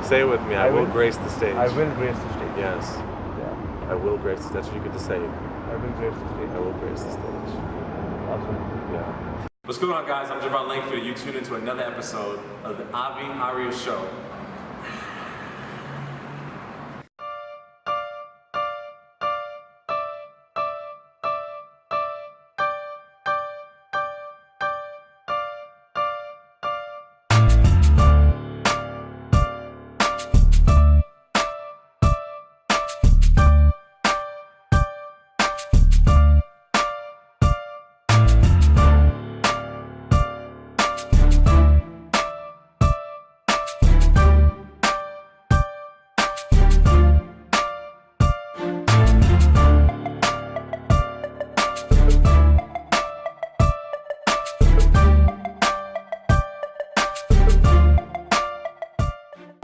Say it with me. I will grace the stage. I will grace the stage. Yes. Yeah. I will grace. That's what you get to say. I will grace the stage. I will grace the stage. Awesome. Yeah. What's going on, guys? I'm Juvan Langford. You tune into another episode of the Arya Show.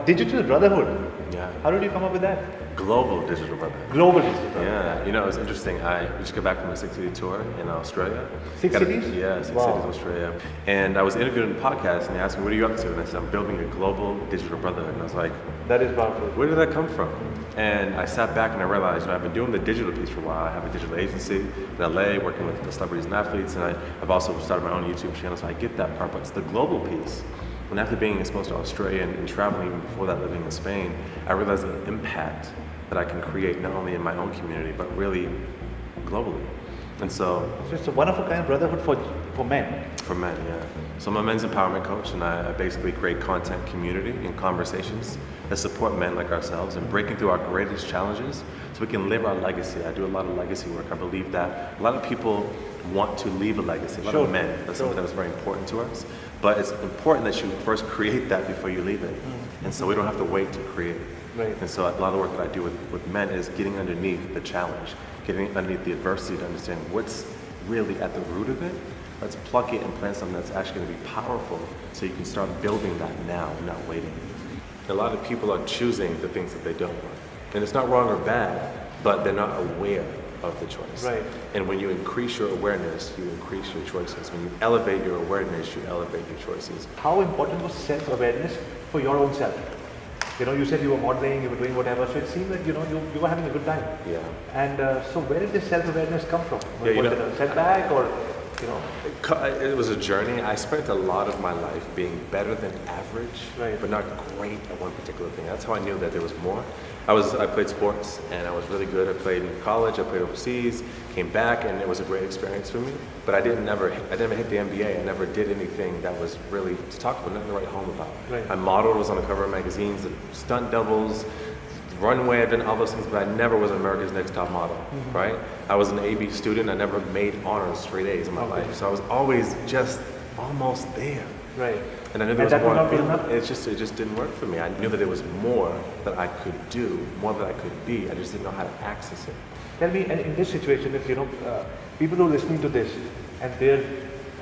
Digital Brotherhood. Yeah. How did you come up with that? Global Digital Brotherhood. Global Digital Brotherhood. Yeah, you know, it was interesting. I just got back from a 6-city tour in Australia. Six cities? Yeah, six Wow. cities in Australia. And I was interviewed in the podcast, and they asked me, what are you up to? And I said, I'm building a global digital brotherhood. And I was like, That is powerful. where did that come from? And I sat back and I realized, I've been doing the digital piece for a while. I have a digital agency in LA, working with the celebrities and athletes, and I've also started my own YouTube channel, so I get that part. But it's the global piece. And after being exposed to Australia and traveling even before that, living in Spain, I realized the impact that I can create not only in my own community, but really globally. And so It's a one-of-a-kind brotherhood for men. for men, yeah. So I'm a men's empowerment coach, and I basically create content, community, and conversations that support men like ourselves in breaking through our greatest challenges so we can live our legacy. I do a lot of legacy work. I believe that a lot of people want to leave a legacy, a lot of men. That's something that was very important to us. But it's important that you first create that before you leave it. And so we don't have to wait to create it. Right. And so a lot of the work that I do with men is getting underneath the challenge, getting underneath the adversity to understand what's really at the root of it. Let's pluck it and plant something that's actually going to be powerful so you can start building that now, not waiting. A lot of people are choosing the things that they don't want. And it's not wrong or bad, but they're not aware of the choice. Right. And when you increase your awareness, you increase your choices. When you elevate your awareness, you elevate your choices. How important was self-awareness for your own self? You know, you said you were modeling, you were doing whatever, so it seemed like, you were having a good time. Yeah. And so where did this self-awareness come from? Yeah, Was it a setback or, It was a journey. I spent a lot of my life being better than average, Right. but not great at one particular thing. That's how I knew that there was more. I played sports, and I was really good. I played in college, I played overseas, came back, and it was a great experience for me. But I never hit the NBA. I never did anything that was really to talk about, nothing to write home about. Right. I modeled, was on the cover of magazines, stunt doubles, runway, I've done all those things, but I never was America's Next Top Model, right? I was an AB student, I never made honors straight A's in my life, so I was always just almost there. right? And I knew there And was that more. would not be enough? It just didn't work for me. I knew that there was more that I could do, more that I could be. I just didn't know how to access it. Tell me, and in this situation, if people who are listening to this and they're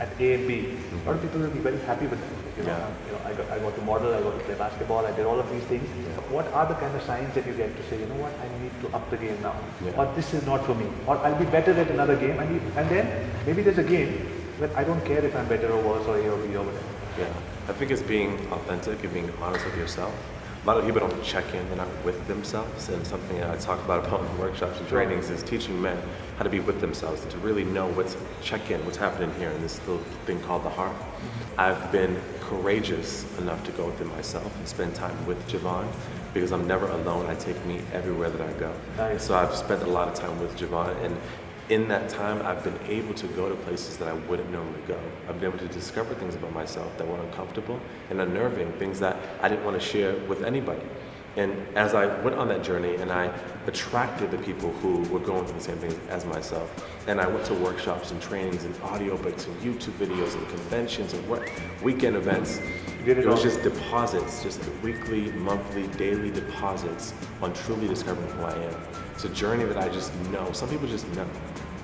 at A and B, a lot of people will be very happy with that. I got to model, I got to play basketball, I did all of these things. What are the kind of signs that you get to say, you know what, I need to up the game now, or this is not for me, or I'll be better at another game, and then maybe there's a game where I don't care if I'm better or worse or A or B or whatever. Yeah, I think it's being authentic and being honest with yourself. A lot of people don't check in, they're not with themselves, and something that I talk about in workshops and trainings is teaching men how to be with themselves and to really know check in, what's happening here in this little thing called the heart. I've been courageous enough to go within myself and spend time with Juvan because I'm never alone. I take me everywhere that I go. Nice. So I've spent a lot of time with Juvan, and in that time, I've been able to go to places that I wouldn't normally go. I've been able to discover things about myself that were uncomfortable and unnerving, things that I didn't want to share with anybody. And as I went on that journey and I attracted the people who were going through the same things as myself, and I went to workshops and trainings and audiobooks and YouTube videos and conventions and weekend events, it was just deposits, just weekly, monthly, daily deposits on truly discovering who I am. It's a journey that I just know. Some people just know.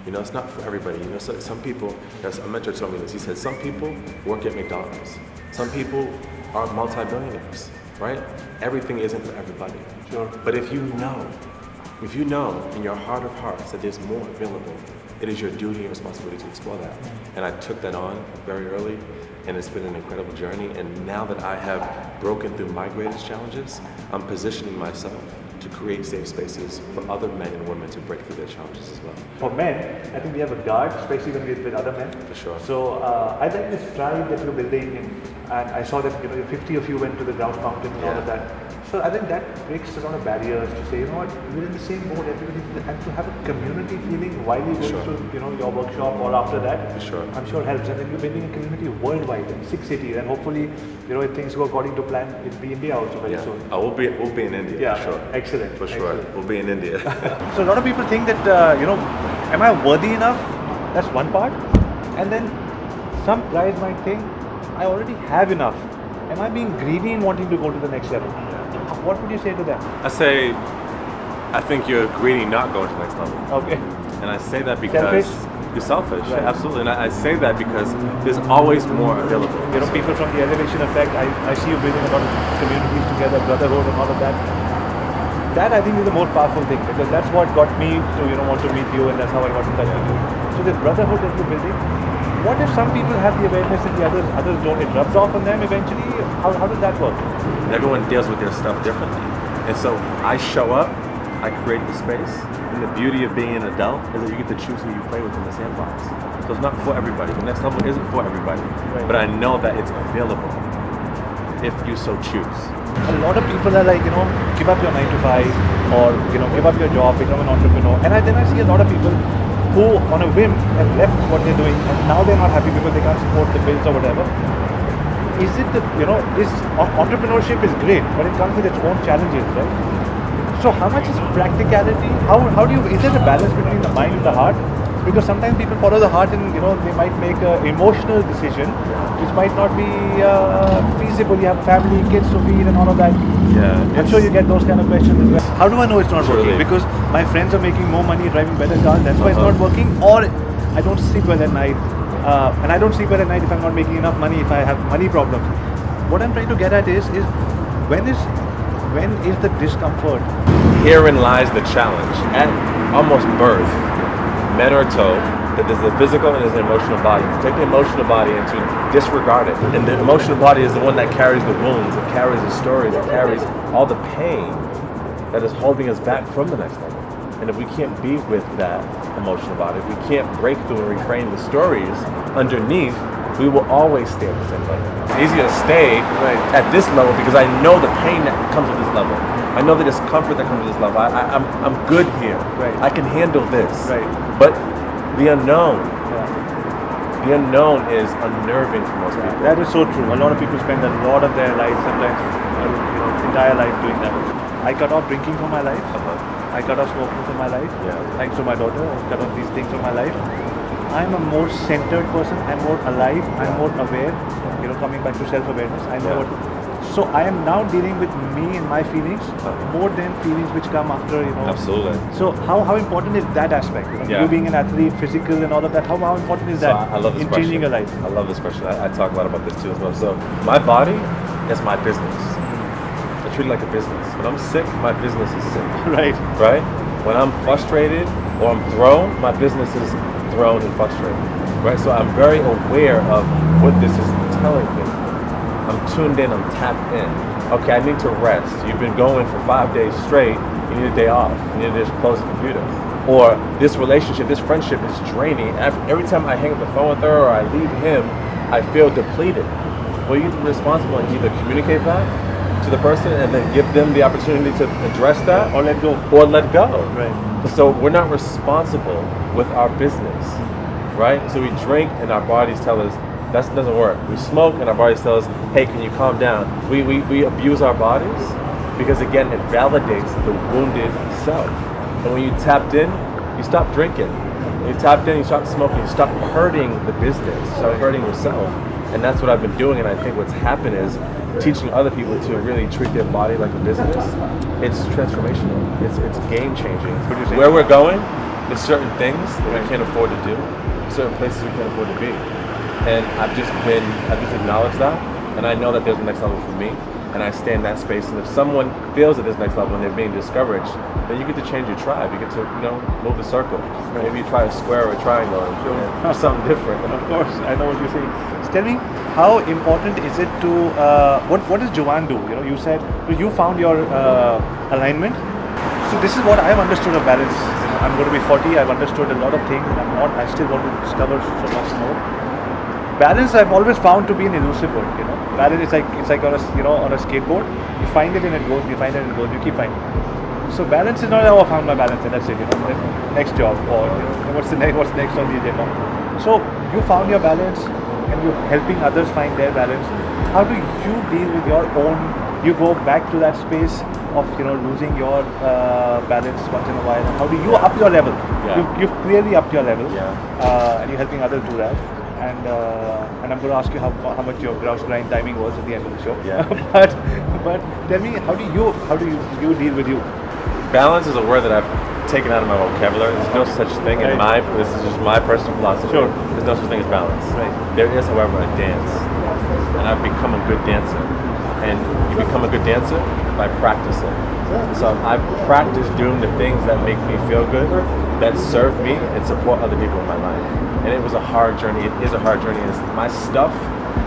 It's not for everybody. So some people, as a mentor told me this, he said, some people work at McDonald's. Some people are multi-billionaires, right? Everything isn't for everybody. Sure. But if you know in your heart of hearts that there's more available, it is your duty and responsibility to explore that. And I took that on very early. and it's been an incredible journey. And now that I have broken through my greatest challenges, I'm positioning myself to create safe spaces for other men and women to break through their challenges as well. For men, I think we have a guard, especially when we're with other men. For sure. So I like this tribe that you're building, and I saw that 50 of you went to the grouse mountain and all of that. So I think that breaks a lot of barriers to say, what, we're in the same boat, everybody, and to have a community feeling while you're going through your workshop or after that. For sure. I'm sure helps. And then you're building a community worldwide in 6 cities, and hopefully, if things go according to plan, it'll be India also very soon. Oh, we'll be in India. For sure. Excellent. For sure. Excellent. We'll be in India. So a lot of people think that, am I worthy enough? That's one part. And then some guys might think, I already have enough. Am I being greedy in wanting to go to the next level? What would you say to them? I think you're greedy not going to the next level. Okay. And I say that because you're selfish. Right. Absolutely. And I say that because there's always more available. People from the elevation effect, I see you building a lot of communities together, brotherhood and all of that. That I think is the most powerful thing, because that's what got me to want to meet you, and that's how I got in touch with you. So the brotherhood that you're building, what if some people have the awareness and the others don't? It rubs off on them eventually. How does that work? Everyone deals with their stuff differently. And so I show up, I create the space, and the beauty of being an adult is that you get to choose who you play with in the sandbox. So it's not for everybody. The next level isn't for everybody. Right. But I know that it's available if you so choose. A lot of people are like, give up your 9 to 5, or give up your job, become an entrepreneur. And then I see a lot of people who on a whim have left what they're doing, and now they're not happy because they can't support the bills or whatever. Is it that, entrepreneurship is great, but it comes with its own challenges, right? So how much is practicality? How do you, is there a balance between the mind and the heart? Because sometimes people follow the heart and, they might make an emotional decision, which might not be feasible. You have family, kids to feed and all of that. Yeah. I'm sure you get those kind of questions as well. How do I know it's not working? Really? Because my friends are making more money, driving better cars, that's why it's not working. Or I don't sleep well at night. And I don't sleep well at night if I'm not making enough money, if I have money problems. What I'm trying to get at is when is the discomfort? Herein lies the challenge. At almost birth, men are told that there's the physical and there's the emotional body. To take the emotional body and to disregard it. And the emotional body is the one that carries the wounds, it carries the stories, it carries all the pain that is holding us back from the next level. And if we can't be with that emotional body, if we can't break through and reframe the stories underneath, we will always stay at the same level. It's easier to stay at this level because I know the pain that comes with this level. I know the discomfort that comes with this level. I'm good here. Right. I can handle this. Right. But the unknown is unnerving for most people. That is so true. A lot of people spend a lot of their life, sometimes entire life doing that. I cut off drinking from my life. I cut off smoking from my life. Thanks to my daughter, I cut off these things from my life. I'm a more centered person. I'm more alive. I'm more aware. Coming back to self-awareness. I know what. So I am now dealing with me and my feelings more than feelings which come after. Absolutely. So how important is that aspect? You being an athlete, physical, and all of that. How important is that I love this in question. changing your life? I love this question. I talk a lot about this too as well. So my body is my business. I treat it like a business. When I'm sick, my business is sick. Right. Right? When I'm frustrated or I'm thrown, my business is thrown and frustrated. Right? So I'm very aware of what this is telling me. I'm tuned in, I'm tapped in. Okay, I need to rest. You've been going for 5 days straight, you need a day off. You need to just close the computer. Or this relationship, this friendship is draining. Every time I hang up the phone with her or I leave him, I feel depleted. Well, you get to be responsible and either communicate that to the person and then give them the opportunity to address that, Or let go. or let go. Right. So we're not responsible with our business, right? So we drink and our bodies tell us that doesn't work. We smoke and our bodies tell us, hey, can you calm down? We abuse our bodies because again, it validates the wounded self. And when you tapped in, you stop drinking. When you tapped in, you stop smoking, you stop hurting the business, you stop hurting yourself. And that's what I've been doing, and I think what's happened is teaching other people to really treat their body like a business. It's transformational. It's game changing. Where we're going, there's certain things that we can't afford to do, certain places we can't afford to be. And I've just acknowledged that, and I know that there's a next level for me. and I stay in that space. And if someone feels at this next level and they're being discouraged, then you get to change your tribe. You get to, move the circle. Maybe you try a square or a triangle and do something different. Of course, I know what you're saying. So tell me, how important is it to, what does Juvan do? You said, so you found your alignment. So this is what I've understood of balance. I'm going to be 40, I've understood a lot of things, I still want to discover so much more. Balance I've always found to be an elusive word, Balance it's like on a skateboard. You find it and it goes, you find it and it goes, you keep finding it. So balance is not, I found my balance and that's it, next job, or what's next on the agenda. So you found your balance and you're helping others find their balance. How do you deal with your own, you go back to that space of losing your balance once in a while? How do you up your level? You've clearly upped your level, and you're helping others do that. And I'm going to ask you how much your grouse grind timing was at the end of the show. but tell me, how do you deal with you? Balance is a word that I've taken out of my vocabulary. There's no such thing in this is just my personal philosophy. Sure. There's no such thing as balance. Right. There is, however, a dance, and I've become a good dancer. And you become a good dancer by practicing. So I've practiced doing the things that make me feel good, that serve me and support other people in my life. And it was a hard journey. It is a hard journey. It's my stuff,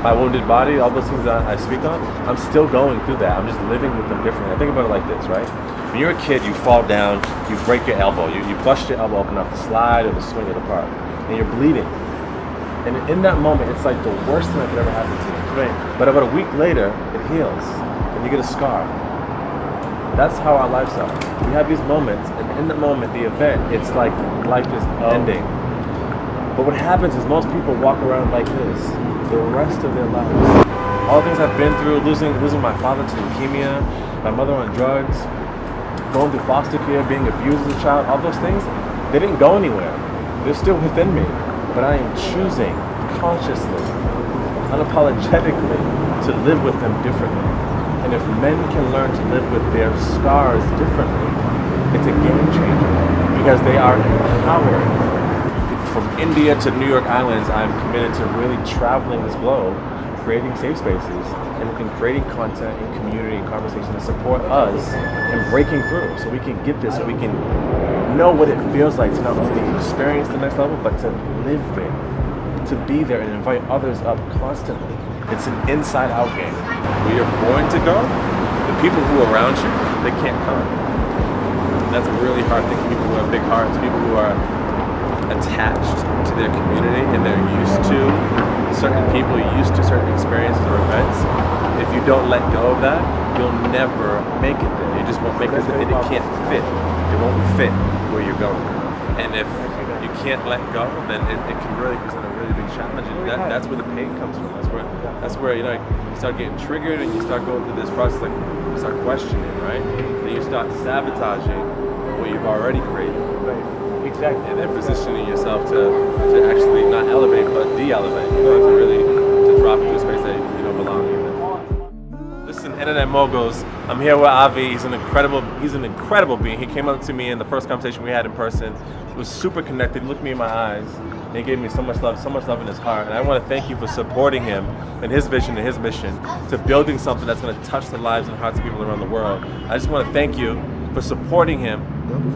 my wounded body, all those things that I speak on, I'm still going through that. I'm just living with them differently. I think about it like this, right? When you're a kid, you fall down, you break your elbow, you bust your elbow open off the slide or the swing of the park, and you're bleeding. And in that moment, it's like the worst thing that could ever happen to you. Right. But about a week later, it heals, and you get a scar. That's how our lives are. We have these moments, and in the moment, the event, it's like life is ending. But what happens is most people walk around like this the rest of their lives. All the things I've been through, losing my father to leukemia, my mother on drugs, going through foster care, being abused as a child, all those things, they didn't go anywhere. They're still within me. But I am choosing consciously, unapologetically, to live with them differently. And if men can learn to live with their scars differently, it's a game changer because they are empowered. From India to New York Islands, I'm committed to really traveling this globe, creating safe spaces, and creating content and community and conversation to support us in breaking through so we can get this, so we can know what it feels like to not only experience the next level, but to live there, to be there and invite others up constantly. It's an inside-out game. Where you're born to go, the people who are around you, they can't come. And that's a really hard thing. People who have big hearts, people who are attached to their community and they're used to certain people, used to certain experiences or events. If you don't let go of that, you'll never make it there. You just won't make it there. It can't fit. It won't fit where you're going. And if you can't let go, then it can really present a really big challenge. And that's where the pain comes from. That's where you start getting triggered and you start going through this process, like you start questioning, right? Then you start sabotaging what you've already created. Right. Exactly. And then positioning yourself to actually not elevate but de-elevate. To drop into a space that you don't belong in. Listen, Internet Moguls, I'm here with Avi. He's an incredible being. He came up to me in the first conversation we had in person. He was super connected, he looked me in my eyes, and he gave me so much love in his heart. And I want to thank you for supporting him and his vision and his mission to building something that's going to touch the lives and hearts of people around the world. I just want to thank you for supporting him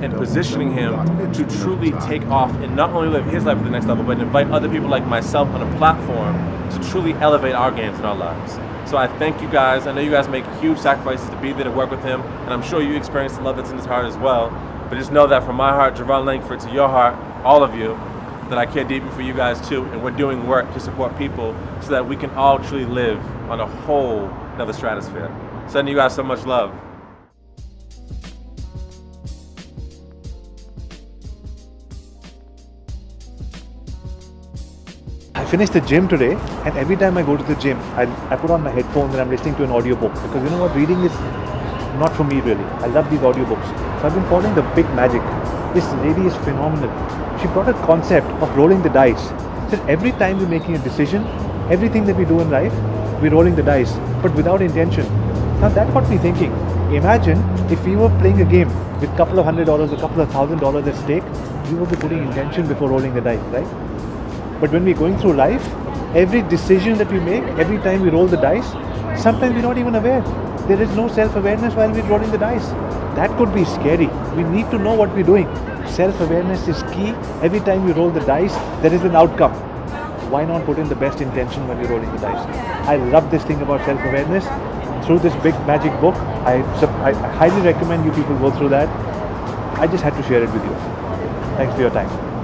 and positioning him to truly take off and not only live his life at the next level, but invite other people like myself on a platform to truly elevate our games in our lives. So I thank you guys. I know you guys make huge sacrifices to be there to work with him, and I'm sure you experience the love that's in his heart as well. But just know that from my heart, Juvan Langford, to your heart, all of you, that I care deeply for you guys too, and we're doing work to support people so that we can all truly live on a whole another stratosphere. Sending you guys so much love. I finished the gym today, and every time I go to the gym, I put on my headphones and I'm listening to an audiobook because you know what, reading is not for me really. I love these audiobooks. So I've been following The Big Magic. This lady is phenomenal. She brought a concept of rolling the dice. So every time we're making a decision, everything that we do in life, we're rolling the dice, but without intention. Now that got me thinking. Imagine if we were playing a game with a couple of $100, a couple of $1,000 at stake, we would be putting intention before rolling the dice, right? But when we're going through life, every decision that we make, every time we roll the dice, sometimes we're not even aware. there is no self-awareness while we're rolling the dice. That could be scary. We need to know what we're doing. Self-awareness is key. Every time you roll the dice, there is an outcome. Why not put in the best intention when you're rolling the dice? I love this thing about self-awareness. Through this big magic book, I highly recommend you people go through that. I just had to share it with you. Thanks for your time.